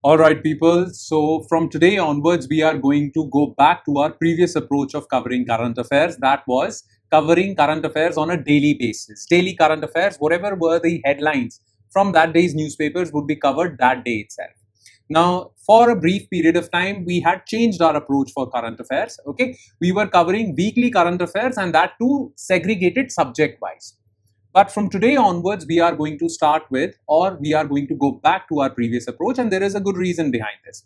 All right, people. So from today onwards, we are going to go back to our previous approach of covering current affairs. That was covering current affairs on a daily basis. Daily current affairs, whatever were the headlines from that day's newspapers would be covered that day itself. Now, for a brief period of time, we had changed our approach for current affairs. Okay, we were covering weekly current affairs and that too segregated subject wise. But from today onwards, we are going to start with, or we are going to go back to our previous approach, and there is a good reason behind this.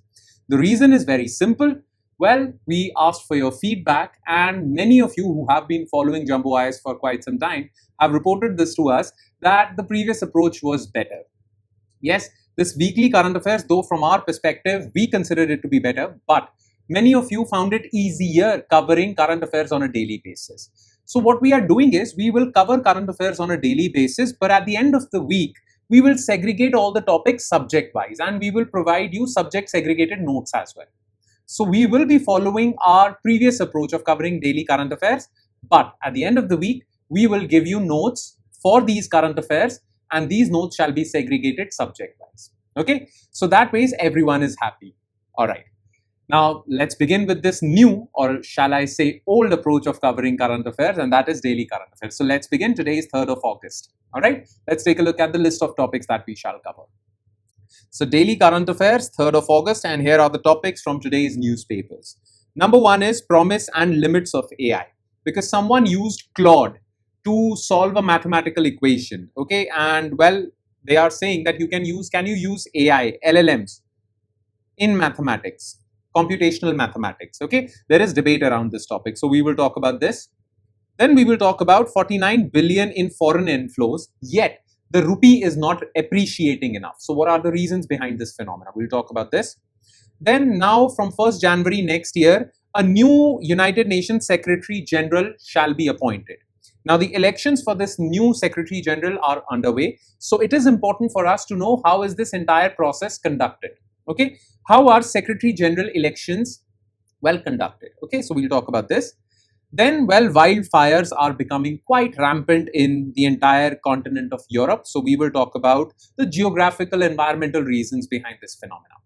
The reason is very simple. Well, we asked for your feedback, and many of you who have been following Jumbo IS for quite some time have reported this to us that the previous approach was better. Yes, this weekly current affairs, though from our perspective, we considered it to be better, but many of you found it easier covering current affairs on a daily basis. So what we are doing is we will cover current affairs on a daily basis, but at the end of the week, we will segregate all the topics subject wise and we will provide you subject segregated notes as well. So we will be following our previous approach of covering daily current affairs, but at the end of the week, we will give you notes for these current affairs and these notes shall be segregated subject wise. Okay, so that way everyone is happy. All right. Now, let's begin with this new, or shall I say old approach of covering current affairs, and that is daily current affairs. So let's begin. Today is 3rd of August. All right, let's take a look at the list of topics that we shall cover. So daily current affairs, 3rd of August, and here are the topics from today's newspapers. Number 1 is promise and limits of AI, because someone used Claude to solve a mathematical equation. Okay, and well, they are saying that can you use AI, LLMs in mathematics? Computational mathematics. Okay, there is debate around this topic, so we will talk about this. Then we will talk about 49 billion in foreign inflows, yet the rupee is not appreciating enough. So what are the reasons behind this phenomenon? We'll talk about this. Then now from 1st January next year, a new United Nations Secretary General shall be appointed. Now the elections for this new Secretary General are underway, so it is important for us to know how is this entire process conducted. Okay, how are Secretary General elections well conducted? Okay, so we'll talk about this. Then, well, wildfires are becoming quite rampant in the entire continent of Europe. So we will talk about the geographical environmental reasons behind this phenomenon.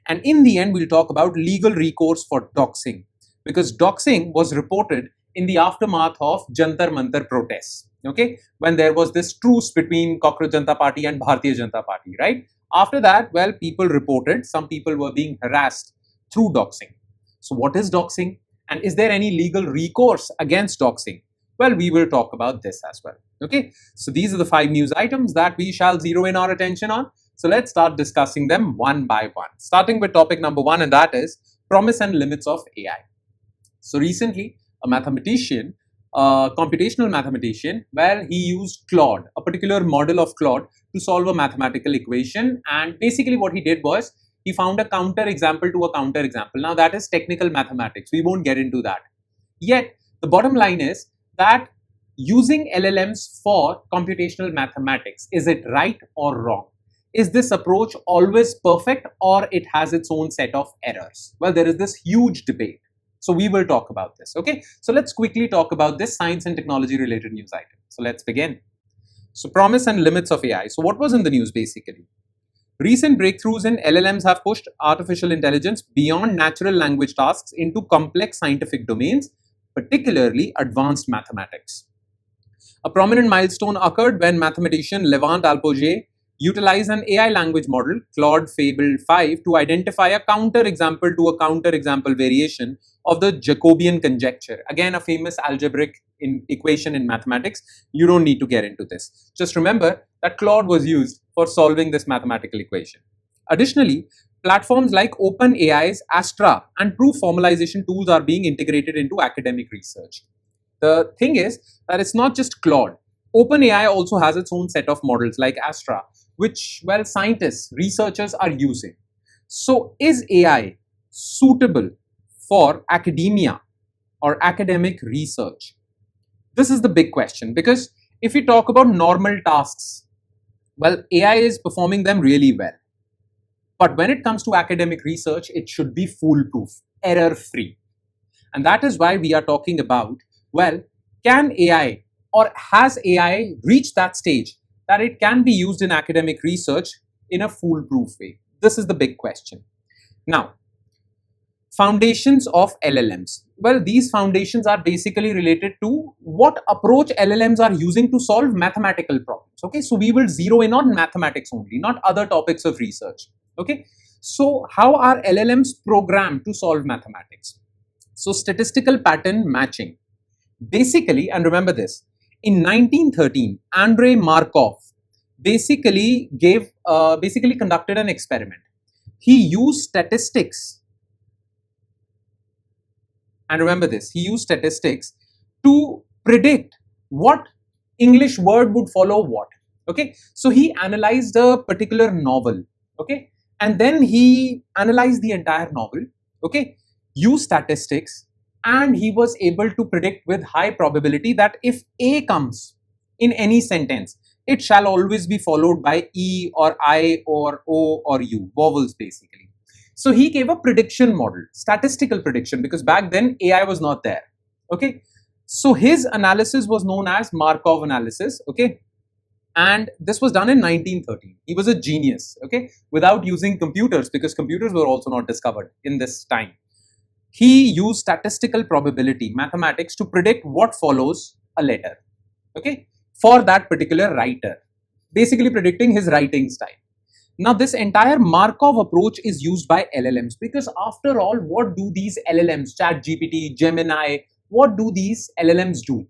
And in the end, we'll talk about legal recourse for doxing, because doxing was reported in the aftermath of Jantar Mantar protests. Okay, when there was this truce between Cockroach Janata Party and Bharatiya Janata Party, right? After that, well, people reported some people were being harassed through doxing. So what is doxing? And is there any legal recourse against doxing? Well, we will talk about this as well. Okay, so these are the 5 news items that we shall zero in our attention on. So let's start discussing them one by one, starting with topic number 1, and that is promise and limits of AI. So recently, a mathematician, computational mathematician, well, he used Claude, a particular model of Claude, to solve a mathematical equation. And basically what he did was he found a counter example to a counter example. Now that is technical mathematics. We won't get into that. Yet the bottom line is that using LLMs for computational mathematics, is it right or wrong? Is this approach always perfect or it has its own set of errors? Well, there is this huge debate. So we will talk about this. Okay, so let's quickly talk about this science and technology related news item. So let's begin. So promise and limits of AI. So what was in the news basically? Recent breakthroughs in LLMs have pushed artificial intelligence beyond natural language tasks into complex scientific domains, particularly advanced mathematics. A prominent milestone occurred when mathematician Levant Alpogé utilized an AI language model, Claude Fable 5, to identify a counterexample to a counterexample variation of the Jacobian conjecture. Again, a famous algebraic equation in mathematics. You don't need to get into this. Just remember that Claude was used for solving this mathematical equation. Additionally, platforms like OpenAI's Astra and proof formalization tools are being integrated into academic research. The thing is that it's not just Claude. OpenAI also has its own set of models like Astra, which, well, scientists, researchers are using. So is AI suitable for academia or academic research? This is the big question, because if we talk about normal tasks, well, AI is performing them really well. But when it comes to academic research, it should be foolproof, error-free. And that is why we are talking about, well, can AI or has AI reached that stage that it can be used in academic research in a foolproof way? This is the big question. Now, foundations of LLMs. Well, these foundations are basically related to what approach LLMs are using to solve mathematical problems. Okay, so we will zero in on mathematics only, not other topics of research. Okay, so how are LLMs programmed to solve mathematics? So statistical pattern matching. Basically, and remember this, in 1913, Andrei Markov basically conducted an experiment. He used statistics, and remember this, he used statistics to predict what English word would follow what. Okay, so he analyzed a particular novel, okay, and then he analyzed the entire novel, okay, used statistics, and he was able to predict with high probability that if A comes in any sentence, it shall always be followed by E or I or O or U, vowels basically. So he gave a prediction model, statistical prediction, because back then AI was not there. Okay, so his analysis was known as Markov analysis. Okay, and this was done in 1913. He was a genius. Okay, without using computers, because computers were also not discovered in this time. He used statistical probability, mathematics, to predict what follows a letter. Okay, for that particular writer, basically predicting his writing style. Now, this entire Markov approach is used by LLMs, because after all, what do these LLMs, ChatGPT, Gemini, what do these LLMs do?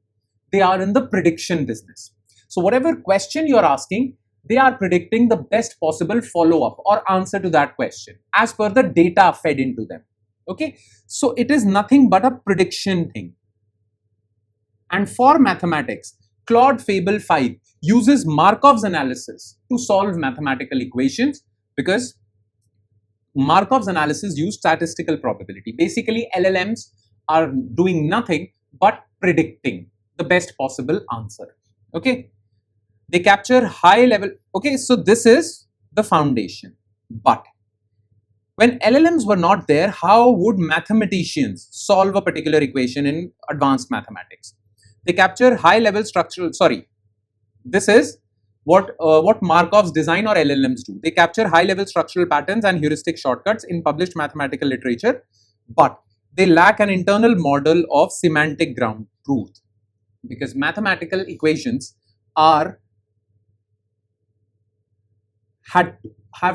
They are in the prediction business. So whatever question you're asking, they are predicting the best possible follow-up or answer to that question as per the data fed into them. Okay, so it is nothing but a prediction thing. And for mathematics, Claude Fable 5 uses Markov's analysis to solve mathematical equations, because Markov's analysis used statistical probability. Basically, LLMs are doing nothing but predicting the best possible answer. Okay, they capture high level. Okay, so this is the foundation. But when LLMs were not there, how would mathematicians solve a particular equation in advanced mathematics? They capture high level structural, this is what Markov's design or LLMs do. They capture high level structural patterns and heuristic shortcuts in published mathematical literature, but they lack an internal model of semantic ground truth, because mathematical equations have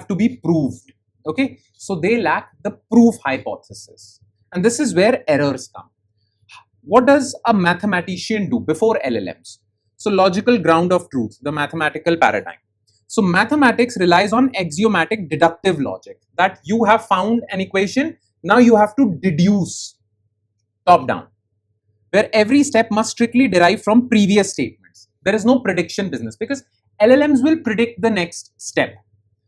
to be proved. Okay, so they lack the proof hypothesis, and this is where errors come. What does a mathematician do before LLMs? So logical ground of truth, the mathematical paradigm. So mathematics relies on axiomatic deductive logic, that you have found an equation, now you have to deduce top down, where every step must strictly derive from previous statements. There is no prediction business, because LLMs will predict the next step,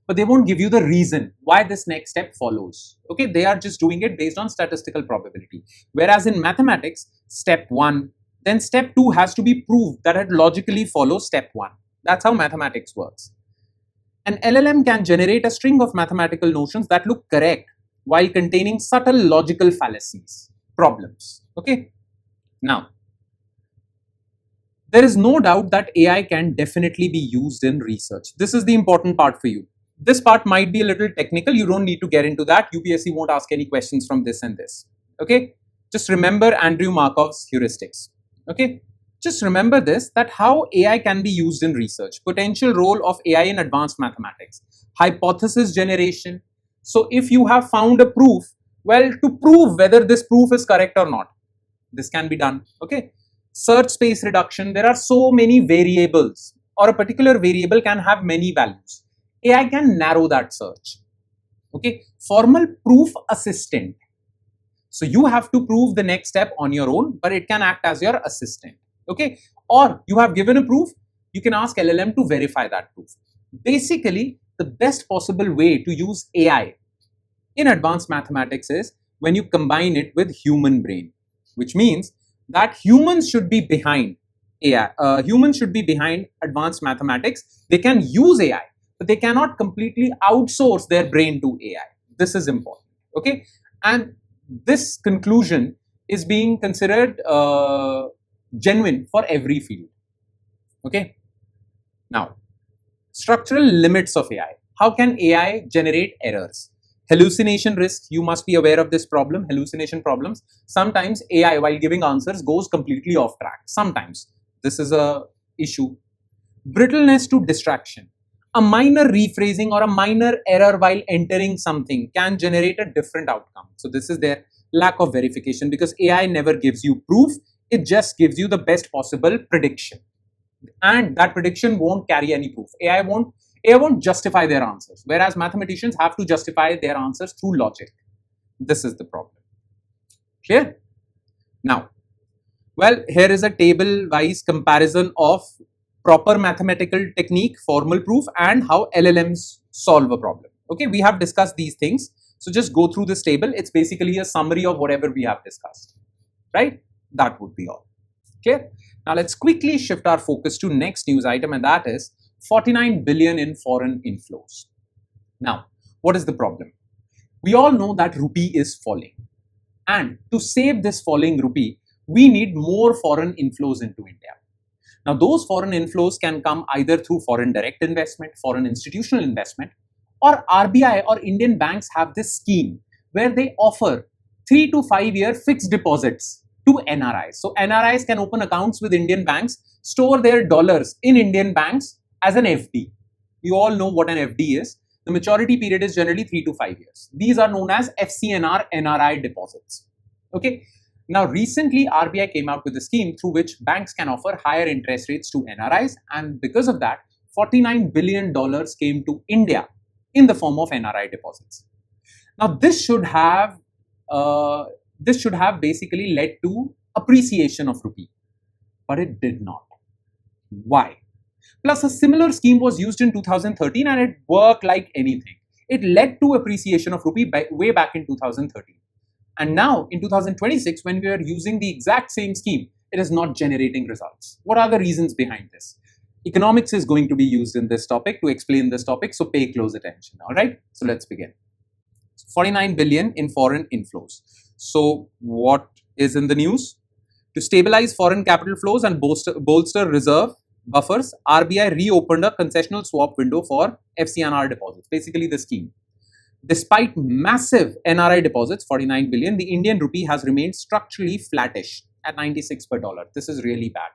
but they won't give you the reason why this next step follows. Okay, they are just doing it based on statistical probability. Whereas in mathematics, step 1, then step 2 has to be proved that it logically follows step 1. That's how mathematics works. An LLM can generate a string of mathematical notions that look correct while containing subtle logical fallacies, problems. Okay, now there is no doubt that AI can definitely be used in research. This is the important part for you. This part might be a little technical. You don't need to get into that. UPSC won't ask any questions from this and this. Okay, just remember Andrew Markov's heuristics. Okay, just remember this, that how AI can be used in research. Potential role of AI in advanced mathematics. Hypothesis generation. So if you have found a proof, well, to prove whether this proof is correct or not, this can be done. Okay, search space reduction. There are so many variables, or a particular variable can have many values. AI can narrow that search. Okay, formal proof assistant. So you have to prove the next step on your own, but it can act as your assistant. Okay, or you have given a proof, you can ask LLM to verify that proof. Basically, the best possible way to use AI in advanced mathematics is when you combine it with human brain, which means that humans should be behind AI. Humans should be behind advanced mathematics. They can use AI, but they cannot completely outsource their brain to AI. This is important. Okay, and this conclusion is being considered genuine for every field. Okay, now structural limits of AI. How can AI generate errors? Hallucination risk, you must be aware of this problem, hallucination problems. Sometimes AI, while giving answers, goes completely off track. Sometimes this is a issue. Brittleness to distraction. A minor rephrasing or a minor error while entering something can generate a different outcome. So this is their lack of verification, because AI never gives you proof. It just gives you the best possible prediction. And that prediction won't carry any proof. AI won't justify their answers, whereas mathematicians have to justify their answers through logic. This is the problem. Clear? Now, well, here is a table-wise comparison of proper mathematical technique, formal proof, and how LLMs solve a problem. Okay, we have discussed these things. So just go through this table. It's basically a summary of whatever we have discussed, right? That would be all. Clear? Now let's quickly shift our focus to next news item, and that is 49 billion in foreign inflows. Now, what is the problem? We all know that rupee is falling, and to save this falling rupee, we need more foreign inflows into India. Now, those foreign inflows can come either through foreign direct investment, foreign institutional investment, or RBI or Indian banks have this scheme where they offer 3 to 5 year fixed deposits to NRIs. So NRIs can open accounts with Indian banks, store their dollars in Indian banks as an FD. You all know what an FD is. The maturity period is generally 3 to 5 years. These are known as FCNR NRI deposits. Okay. Now, recently RBI came out with a scheme through which banks can offer higher interest rates to NRIs, and because of that, $49 billion came to India in the form of NRI deposits. Now, this should have basically led to appreciation of rupee, but it did not. Why? Plus, a similar scheme was used in 2013 and it worked like anything. It led to appreciation of rupee way back in 2013. And now in 2026, when we are using the exact same scheme, it is not generating results. What are the reasons behind this? Economics is going to be used in this topic to explain this topic, so pay close attention. All right, so let's begin. 49 billion in foreign inflows. So what is in the news? To stabilize foreign capital flows and bolster reserve buffers, RBI reopened a concessional swap window for FCNR deposits, basically the scheme. Despite massive NRI deposits, 49 billion, the Indian rupee has remained structurally flattish at 96 per dollar. This is really bad.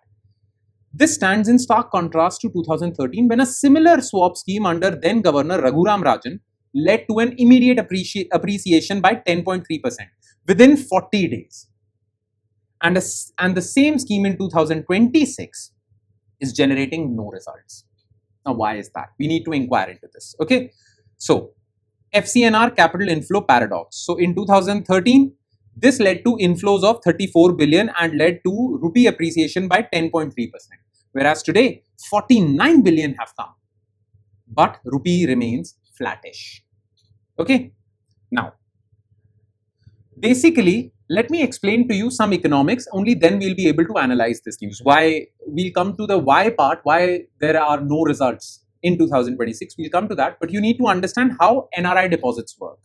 This stands in stark contrast to 2013, when a similar swap scheme under then Governor Raghuram Rajan led to an immediate appreciation by 10.3% within 40 days. And the same scheme in 2026 is generating no results. Now, why is that? We need to inquire into this. Okay, so FCNR capital inflow paradox. So in 2013, this led to inflows of 34 billion and led to rupee appreciation by 10.3%. Whereas today, 49 billion have come, but rupee remains flattish. Okay. Now, basically, let me explain to you some economics. Only then we'll be able to analyze this news. Why? We'll come to the why part, why there are no results in 2026. We'll come to that, but you need to understand how NRI deposits work.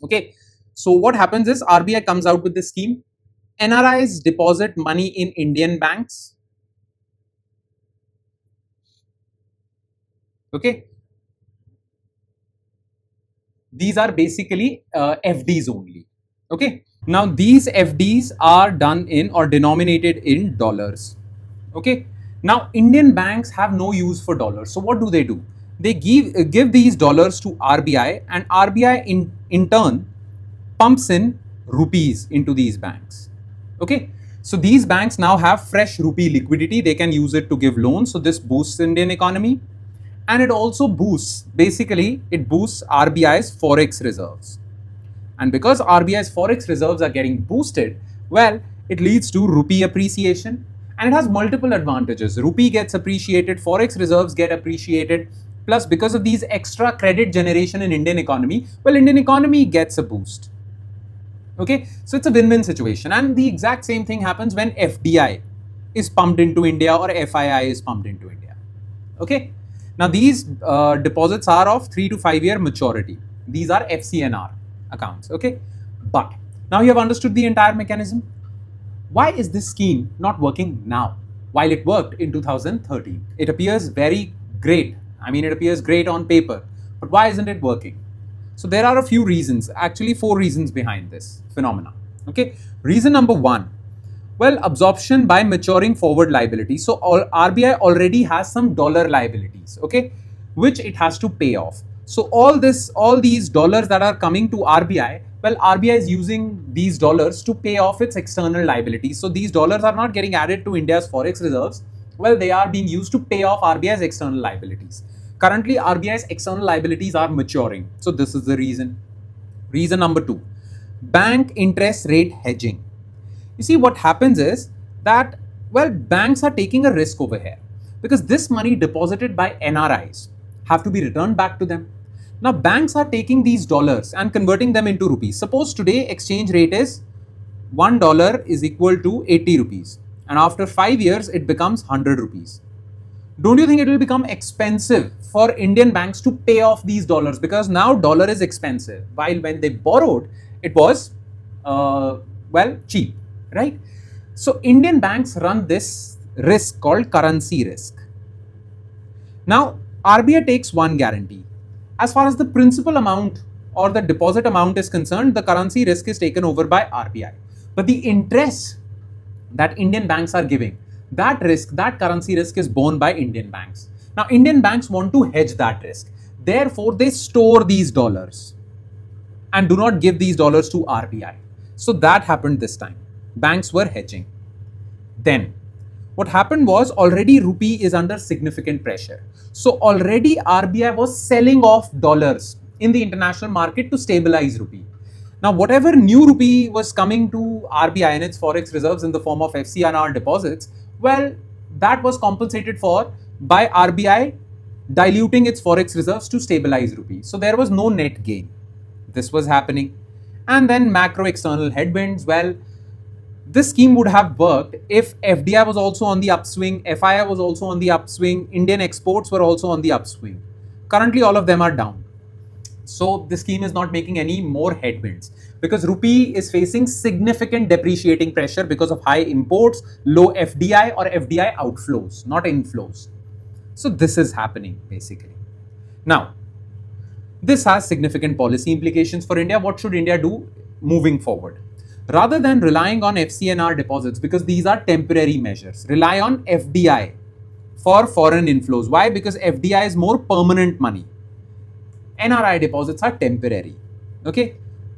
Okay, so what happens is RBI comes out with this scheme. NRIs deposit money in Indian banks. Okay, these are basically FDs only. Okay, now these FDs are done in or denominated in dollars. Okay. Now, Indian banks have no use for dollars. So what do? They give these dollars to RBI, and RBI in turn pumps in rupees into these banks. Okay. So these banks now have fresh rupee liquidity. They can use it to give loans. So this boosts Indian economy, and it also boosts RBI's forex reserves. And because RBI's forex reserves are getting boosted, well, it leads to rupee appreciation. And it has multiple advantages. Rupee gets appreciated, forex reserves get appreciated, plus because of these extra credit generation in Indian economy, well, Indian economy gets a boost. Okay, so it's a win-win situation. And the exact same thing happens when FDI is pumped into India or FII is pumped into India. Okay, now these deposits are of 3 to 5 year maturity. These are FCNR accounts. Okay, but now you have understood the entire mechanism. Why is this scheme not working now, while it worked in 2013? It appears very great. I mean, it appears great on paper. But why isn't it working? So there are a few reasons, actually 4 reasons behind this phenomena. Okay, reason number 1, well, absorption by maturing forward liabilities. So RBI already has some dollar liabilities, okay, which it has to pay off. So all these dollars that are coming to RBI, well, RBI is using these dollars to pay off its external liabilities. So these dollars are not getting added to India's forex reserves. Well, they are being used to pay off RBI's external liabilities. Currently, RBI's external liabilities are maturing. So this is the reason. Reason number 2, bank interest rate hedging. You see, what happens is that, well, banks are taking a risk over here because this money deposited by NRIs have to be returned back to them. Now, banks are taking these dollars and converting them into rupees. Suppose today exchange rate is $1 is equal to 80 rupees, and after 5 years it becomes 100 rupees. Don't you think it will become expensive for Indian banks to pay off these dollars, because now dollar is expensive, while when they borrowed it was well, cheap, right? So Indian banks run this risk called currency risk. Now RBI takes one guarantee. As far as the principal amount or the deposit amount is concerned, the currency risk is taken over by RBI. But the interest that Indian banks are giving, that risk, that currency risk is borne by Indian banks. Now, Indian banks want to hedge that risk. Therefore, they store these dollars and do not give these dollars to RBI. So that happened this time. Banks were hedging. Then, what happened was already rupee is under significant pressure. So already RBI was selling off dollars in the international market to stabilize rupee. Now, whatever new rupee was coming to RBI and its forex reserves in the form of FCNR deposits, well, that was compensated for by RBI diluting its forex reserves to stabilize rupee. So there was no net gain. This was happening. And then macro external headwinds, well, this scheme would have worked if FDI was also on the upswing, FII was also on the upswing, Indian exports were also on the upswing. Currently, all of them are down. So this scheme is not making any more headwinds because rupee is facing significant depreciating pressure because of high imports, low FDI or FDI outflows, not inflows. So this is happening basically. Now, this has significant policy implications for India. What should India do moving forward? Rather than relying on FCNR deposits, because these are temporary measures, rely on FDI for foreign inflows. Why? Because FDI is more permanent money. NRI deposits are temporary. Okay.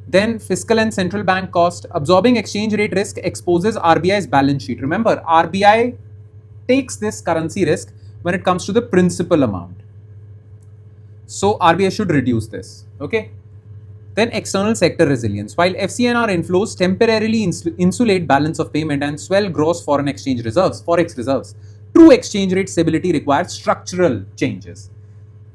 Then fiscal and central bank cost. Absorbing exchange rate risk exposes RBI's balance sheet. Remember, RBI takes this currency risk when it comes to the principal amount. So RBI should reduce this. Okay. Then external sector resilience. While FCNR inflows temporarily insulate balance of payment and swell gross foreign exchange reserves, forex reserves, true exchange rate stability requires structural changes.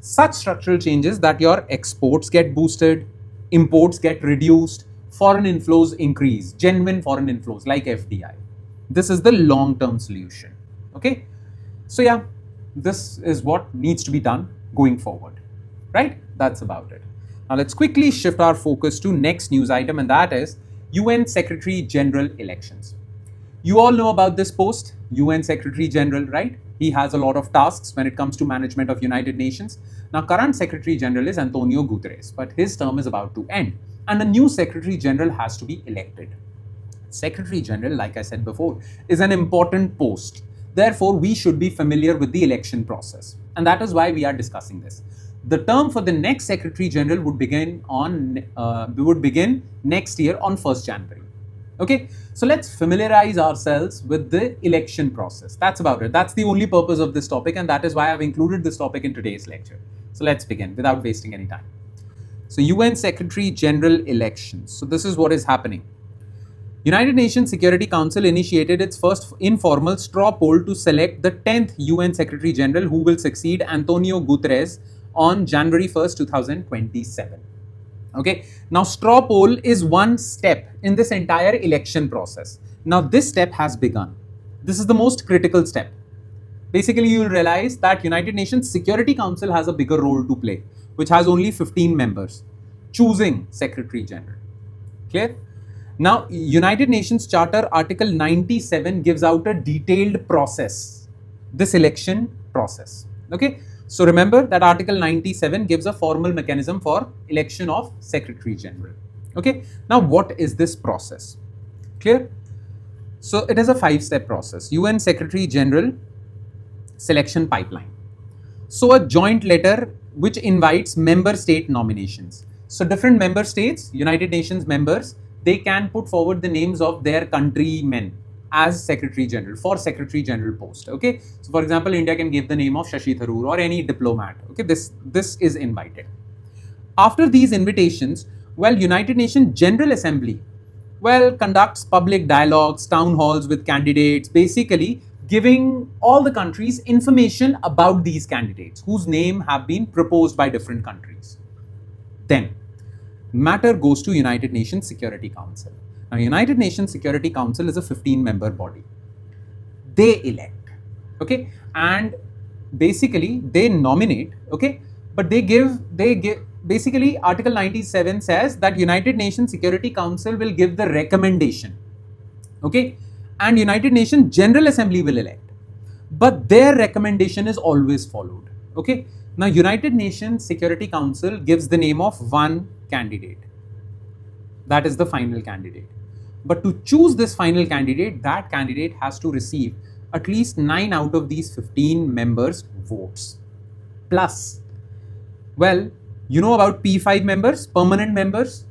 Such structural changes that your exports get boosted, imports get reduced, foreign inflows increase, genuine foreign inflows like FDI. This is the long-term solution. Okay. So yeah, this is what needs to be done going forward. Right? That's about it. Now let's quickly shift our focus to next news item, and that is UN Secretary General elections. You all know about this post, UN Secretary General, right? He has a lot of tasks when it comes to management of United Nations. Now, current Secretary General is Antonio Guterres, but his term is about to end and a new Secretary General has to be elected. Secretary General, like I said before, is an important post. Therefore, we should be familiar with the election process, and that is why we are discussing this. The term for the next Secretary General would begin next year on 1st January. Okay, so let's familiarize ourselves with the election process. That's about it. That's the only purpose of this topic, and that is why I've included this topic in today's lecture. So let's begin without wasting any time. So UN Secretary General elections. So this is what is happening. United Nations Security Council initiated its first informal straw poll to select the 10th UN Secretary General who will succeed Antonio Guterres on January 1st, 2027. Okay, now straw poll is one step in this entire election process. Now this step has begun. This is the most critical step. Basically, you will realize that United Nations Security Council has a bigger role to play, which has only 15 members, choosing Secretary General. Clear? Now, United Nations Charter Article 97 gives out a detailed process, this election process. Okay, So remember that Article 97 gives a formal mechanism for election of Secretary General. Okay, now what is this process? Clear? So it is a 5-step process. UN Secretary General selection pipeline. So a joint letter which invites member state nominations. So different member states, United Nations members, they can put forward the names of their countrymen as Secretary General for Secretary General post. Okay. So for example, India can give the name of Shashi Tharoor or any diplomat. Okay. This is invited. After these invitations, well, United Nations General Assembly, well, conducts public dialogues, town halls with candidates, basically giving all the countries information about these candidates whose name have been proposed by different countries. Then, matter goes to United Nations Security Council. Now, United Nations Security Council is a 15-member body. They elect, okay, and basically they nominate, okay, but they give, basically Article 97 says that United Nations Security Council will give the recommendation, okay, and United Nations General Assembly will elect, but their recommendation is always followed, okay. Now, United Nations Security Council gives the name of one candidate. That is the final candidate. But to choose this final candidate, that candidate has to receive at least 9 out of these 15 members' votes. Plus, well, you know about P5 members, permanent members?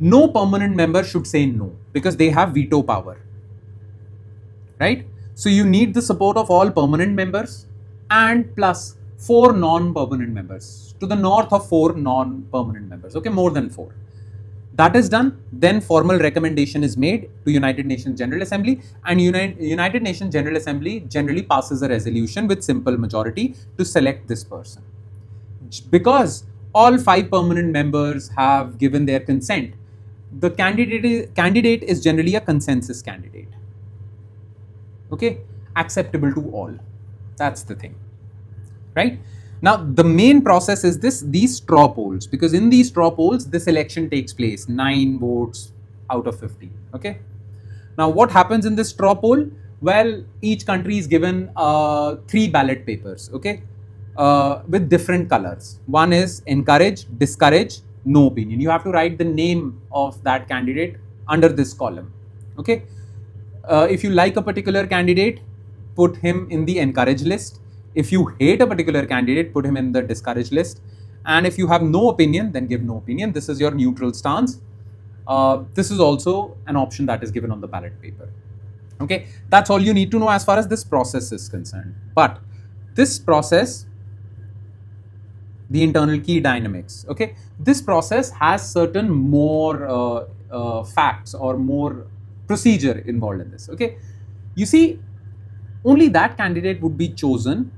No permanent member should say no because they have veto power, right? So you need the support of all permanent members and plus 4 non-permanent members, to the north of 4 non-permanent members, okay, more than 4. That is done, then formal recommendation is made to United Nations General Assembly, and United Nations General Assembly generally passes a resolution with simple majority to select this person. Because all 5 permanent members have given their consent, the candidate is generally a consensus candidate, okay, acceptable to all. That's the thing. Right? Now, the main process is these straw polls, because in these straw polls, this election takes place, 9 votes out of 15. Okay. Now, what happens in this straw poll? Well, each country is given 3 ballot papers, okay, with different colors. One is encourage, discourage, no opinion. You have to write the name of that candidate under this column. Okay. If you like a particular candidate, put him in the encourage list. If you hate a particular candidate, put him in the discourage list. And if you have no opinion, then give no opinion. This is your neutral stance. This is also an option that is given on the ballot paper. Okay, that's all you need to know as far as this process is concerned. But this process, the internal key dynamics, okay, this process has certain more facts or more procedure involved in this. Okay, you see, only that candidate would be chosen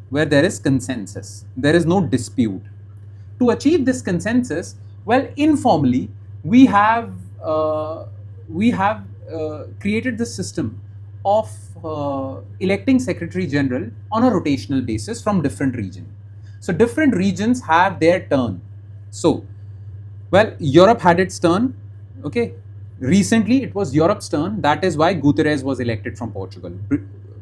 where there is consensus, there is no dispute. To achieve this consensus, well, informally, we have created the system of electing Secretary General on a rotational basis from different regions. So different regions have their turn. So, well, Europe had its turn, okay. Recently, it was Europe's turn. That is why Guterres was elected from Portugal.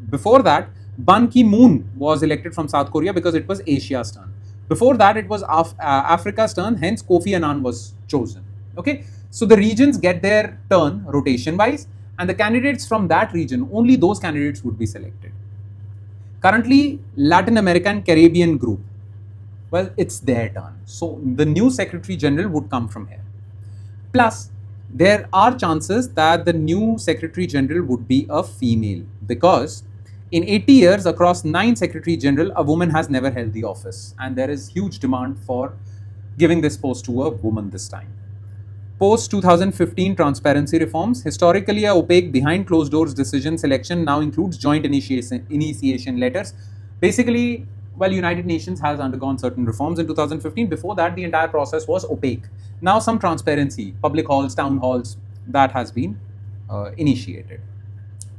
Before that, Ban Ki-moon was elected from South Korea because it was Asia's turn. Before that, it was Africa's turn, hence Kofi Annan was chosen. Okay, so the regions get their turn rotation-wise, and the candidates from that region, only those candidates would be selected. Currently, Latin American Caribbean group, well, it's their turn. So the new Secretary General would come from here. Plus, there are chances that the new Secretary General would be a female, because in 80 years across 9 Secretary General, a woman has never held the office, and there is huge demand for giving this post to a woman this time. Post 2015 transparency reforms, historically a opaque behind closed doors decision selection now includes joint initiation letters. Basically, well, United Nations has undergone certain reforms in 2015. Before that, the entire process was opaque. Now some transparency, public halls, town halls, that has been initiated.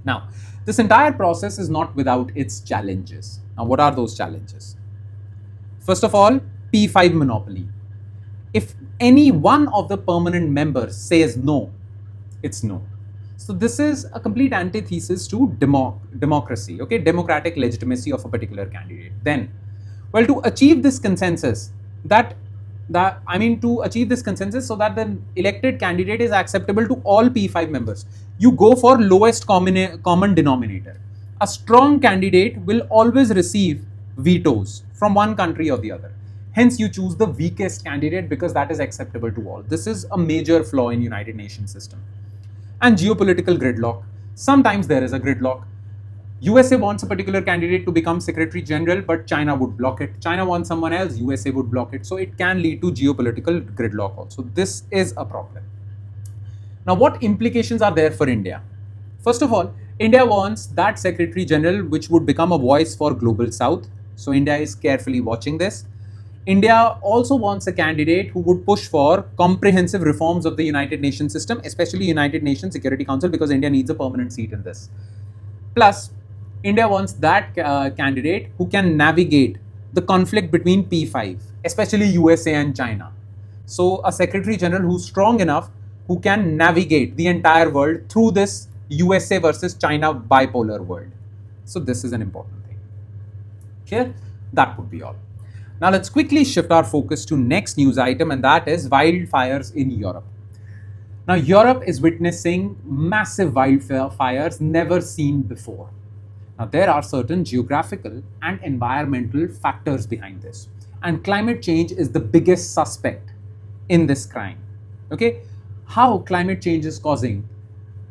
Now, this entire process is not without its challenges. Now, what are those challenges? First of all, P5 monopoly. If any one of the permanent members says no, it's no. So this is a complete antithesis to democracy, okay, democratic legitimacy of a particular candidate. Then, Well, to achieve this consensus, to achieve this consensus so that the elected candidate is acceptable to all P5 members, you go for lowest common denominator. A strong candidate will always receive vetoes from one country or the other. Hence, you choose the weakest candidate because that is acceptable to all. This is a major flaw in United Nations system. And geopolitical gridlock. Sometimes there is a gridlock. USA wants a particular candidate to become Secretary General, but China would block it. China wants someone else, USA would block it. So it can lead to geopolitical gridlock also. This is a problem. Now, what implications are there for India? First of all, India wants that Secretary General which would become a voice for Global South. So India is carefully watching this. India also wants a candidate who would push for comprehensive reforms of the United Nations system, especially United Nations Security Council, because India needs a permanent seat in this. Plus, India wants that candidate who can navigate the conflict between P5, especially USA and China. So a Secretary General who's strong enough, who can navigate the entire world through this USA versus China bipolar world. So this is an important thing. Here, that would be all. Now let's quickly shift our focus to next news item, and that is wildfires in Europe. Now Europe is witnessing massive wildfires never seen before. Now there are certain geographical and environmental factors behind this, and climate change is the biggest suspect in this crime. Okay, how climate change is causing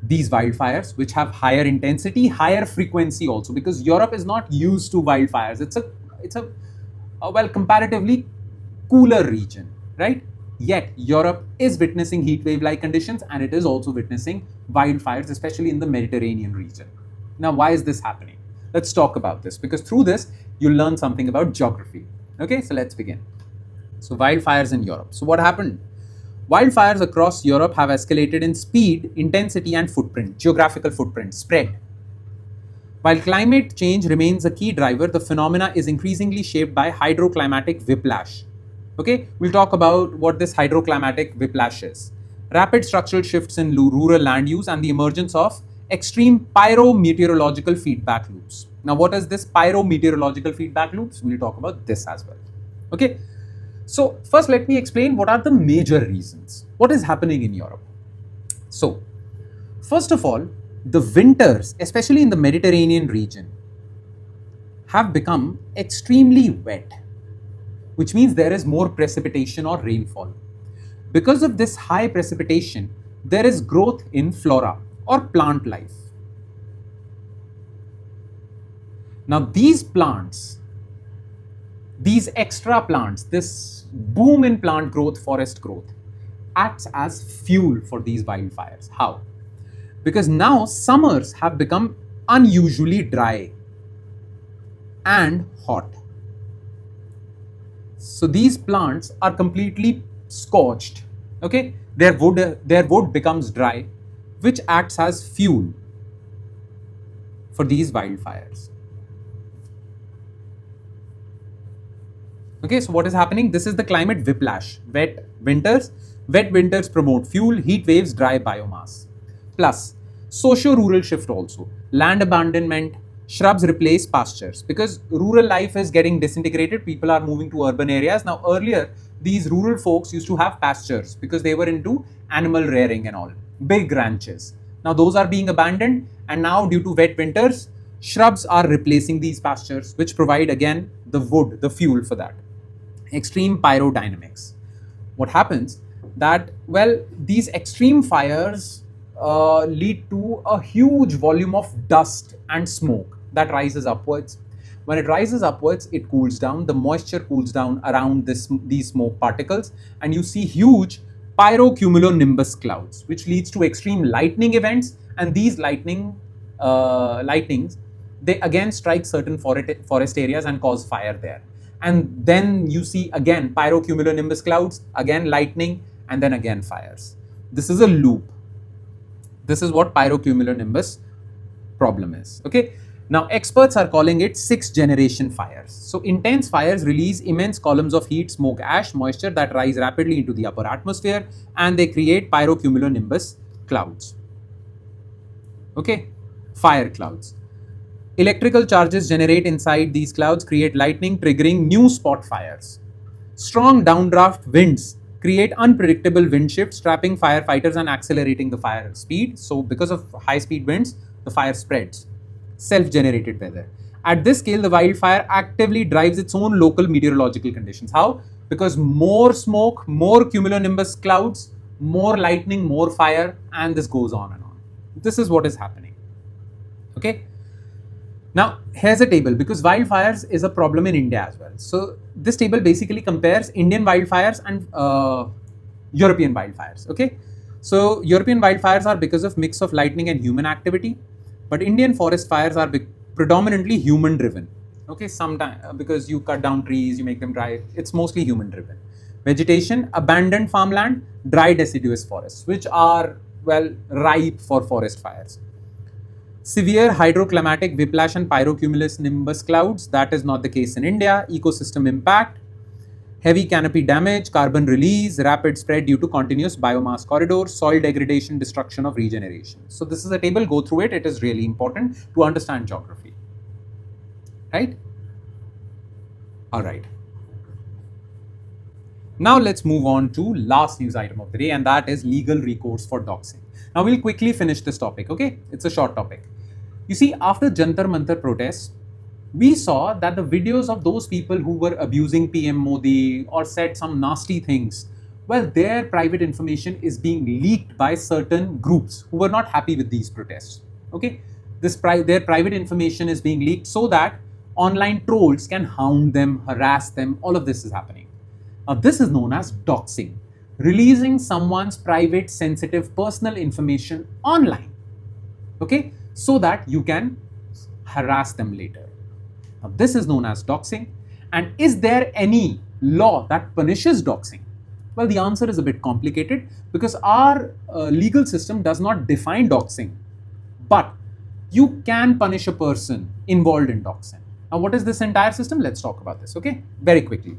these wildfires, which have higher intensity, higher frequency also, because Europe is not used to wildfires. It's a comparatively cooler region, right? Yet Europe is witnessing heat wave like conditions, and it is also witnessing wildfires, especially in the Mediterranean region. Now, why is this happening? Let's talk about this, because through this you'll learn something about geography. Okay, so let's begin. So wildfires in Europe. So what happened? Wildfires across Europe have escalated in speed, intensity, and footprint, geographical footprint, spread. While climate change remains a key driver, the phenomena is increasingly shaped by hydroclimatic whiplash. Okay, we'll talk about what this hydroclimatic whiplash is. Rapid structural shifts in rural land use and the emergence of extreme pyrometeorological feedback loops. Now, what is this pyrometeorological feedback loops? We'll talk about this as well. Okay, so first let me explain what are the major reasons. What is happening in Europe? So, first of all, the winters, especially in the Mediterranean region, have become extremely wet, which means there is more precipitation or rainfall. Because of this high precipitation, there is growth in flora or plant life. Now these plants, these extra plants, this boom in plant growth, forest growth, acts as fuel for these wildfires. How? Because now summers have become unusually dry and hot. So these plants are completely scorched. Okay, their wood becomes dry, which acts as fuel for these wildfires. Okay, so what is happening? This is the climate whiplash. Wet winters promote fuel, heat waves, dry biomass. Plus, socio-rural shift also. Land abandonment, shrubs replace pastures, because rural life is getting disintegrated. People are moving to urban areas. Now earlier, these rural folks used to have pastures because they were into animal rearing and all, big ranches. Now those are being abandoned, and now due to wet winters, shrubs are replacing these pastures, which provide again the wood, the fuel for that. Extreme pyrodynamics. What happens that, well, these extreme fires lead to a huge volume of dust and smoke that rises upwards. When it rises upwards, it cools down. The moisture cools down around these smoke particles, and you see huge pyrocumulonimbus clouds, which leads to extreme lightning events. And these lightnings, they again strike certain forest areas and cause fire there. And then you see again pyrocumulonimbus clouds, again lightning, and then again fires. This is a loop. This is what pyrocumulonimbus problem is. Okay. Now experts are calling it 6th generation fires. So intense fires release immense columns of heat, smoke, ash, moisture that rise rapidly into the upper atmosphere, and they create pyrocumulonimbus clouds. Okay, fire clouds. Electrical charges generate inside these clouds, create lightning, triggering new spot fires. Strong downdraft winds create unpredictable wind shifts, trapping firefighters and accelerating the fire speed. So because of high speed winds, the fire spreads. Self-generated weather. At this scale, the wildfire actively drives its own local meteorological conditions. How? Because more smoke, more cumulonimbus clouds, more lightning, more fire, and this goes on and on. This is what is happening. Okay. Now, here's a table, because wildfires is a problem in India as well. So this table basically compares Indian wildfires and European wildfires. Okay. So European wildfires are because of mix of lightning and human activity, but Indian forest fires are predominantly human driven. Okay, sometimes because you cut down trees, you make them dry, it's mostly human driven. Vegetation, abandoned farmland, dry deciduous forests, which are, well, ripe for forest fires. Severe hydroclimatic whiplash and pyrocumulus nimbus clouds, that is not the case in India. Ecosystem impact, heavy canopy damage, carbon release, rapid spread due to continuous biomass corridors, soil degradation, destruction of regeneration. So this is a table, go through it, it is really important to understand geography. Right? Alright. Now let's move on to last news item of the day, and that is legal recourse for doxing. Now we'll quickly finish this topic, okay? It's a short topic. You see, after Jantar Mantar protests, we saw that the videos of those people who were abusing PM Modi or said some nasty things, well, their private information is being leaked by certain groups who were not happy with these protests. Okay, their private information is being leaked so that online trolls can hound them, harass them. All of this is happening. Now, this is known as doxing, releasing someone's private, sensitive, personal information online. Okay, so that you can harass them later. Now, this is known as doxing. And is there any law that punishes doxing? Well, the answer is a bit complicated because our legal system does not define doxing, but you can punish a person involved in doxing. Now, what is this entire system? Let's talk about this, okay? Very quickly.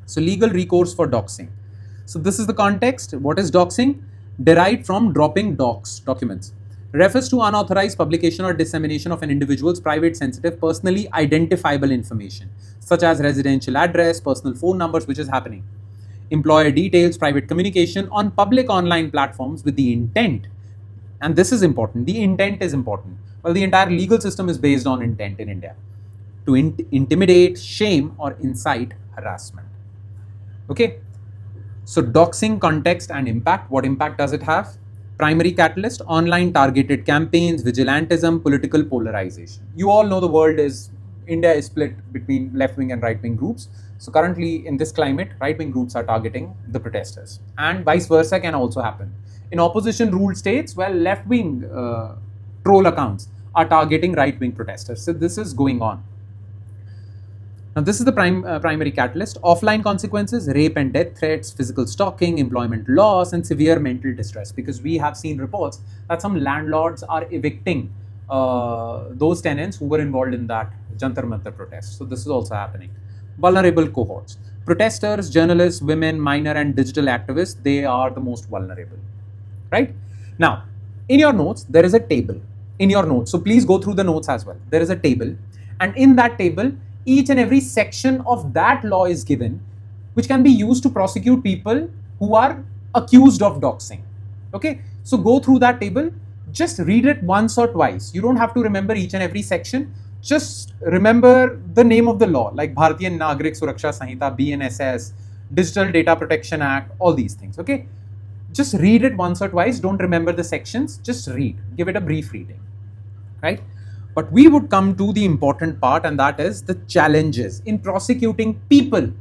So, legal recourse for doxing. So, this is the context. What is doxing? Derived from dropping documents. Refers to unauthorized publication or dissemination of an individual's private, sensitive, personally identifiable information, such as residential address, personal phone numbers, which is happening. Employer details, private communication on public online platforms with the intent, and this is important, the intent is important. Well, the entire legal system is based on intent in India. To intimidate, shame, or incite harassment. Okay, so doxing context and impact. What impact does it have? Primary catalyst, online targeted campaigns, vigilantism, political polarization. You all know the world is, India is split between left-wing and right-wing groups. So currently in this climate, right-wing groups are targeting the protesters, and vice versa can also happen. In opposition ruled states, well, left-wing troll accounts are targeting right-wing protesters. So this is going on. Now, this is the primary catalyst. Offline consequences, rape and death threats, physical stalking, employment loss, and severe mental distress. Because we have seen reports that some landlords are evicting those tenants who were involved in that Jantar Mantar protest. So this is also happening. Vulnerable cohorts. Protesters, journalists, women, minor and digital activists, they are the most vulnerable. Right? Now, in your notes, there is a table. In your notes. So please go through the notes as well. There is a table. And in that table, each and every section of that law is given, which can be used to prosecute people who are accused of doxing. Okay, so go through that table, just read it once or twice. You don't have to remember each and every section. Just remember the name of the law, like Bharatiya Nagrik Suraksha Sanhita, BNSS, Digital Data Protection Act, all these things. Okay, just read it once or twice. Don't remember the sections, just read, give it a brief reading, right? But we would come to the important part, and that is the challenges in prosecuting people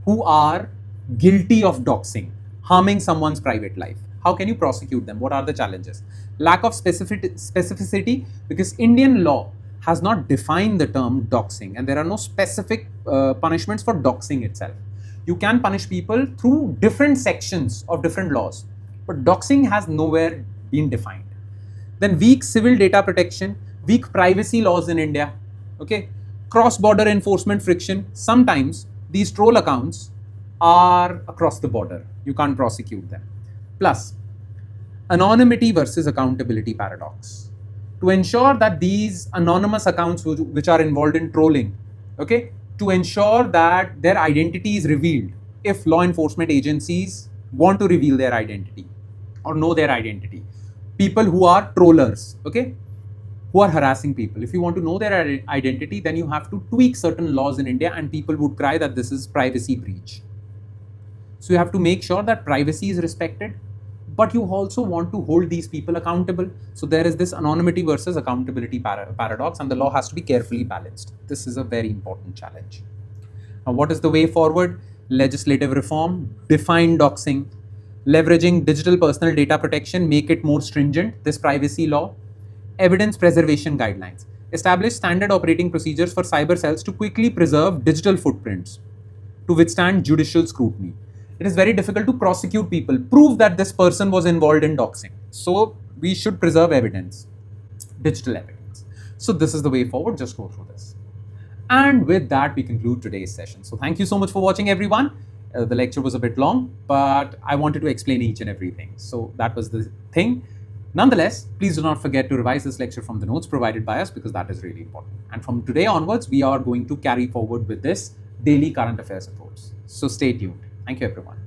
who are guilty of doxing, harming someone's private life. How can you prosecute them? What are the challenges? Lack of specificity, because Indian law has not defined the term doxing, and there are no specific punishments for doxing itself. You can punish people through different sections of different laws, but doxing has nowhere been defined. Then weak civil data protection, weak privacy laws in India, okay, cross-border enforcement friction. Sometimes these troll accounts are across the border. You can't prosecute them. Plus, anonymity versus accountability paradox. to ensure that these anonymous accounts which are involved in trolling, okay, to ensure that their identity is revealed if law enforcement agencies want to reveal their identity or know their identity. People who are trollers, okay, who are harassing people. If you want to know their identity, then you have to tweak certain laws in India, and people would cry that this is privacy breach. So you have to make sure that privacy is respected, but you also want to hold these people accountable. So there is this anonymity versus accountability paradox, and the law has to be carefully balanced. This is a very important challenge. Now, what is the way forward? Legislative reform, define doxing, leveraging digital personal data protection, make it more stringent, this privacy law, evidence preservation guidelines, establish standard operating procedures for cyber cells to quickly preserve digital footprints to withstand judicial scrutiny. It is very difficult to prosecute people, prove that this person was involved in doxing. So we should preserve evidence, digital evidence. So this is the way forward. Just go through this. And with that, we conclude today's session. So thank you so much for watching, everyone. The lecture was a bit long, but I wanted to explain each and everything. So that was the thing. Nonetheless, please do not forget to revise this lecture from the notes provided by us, because that is really important. And from today onwards, we are going to carry forward with this daily current affairs approach. So stay tuned. Thank you, everyone.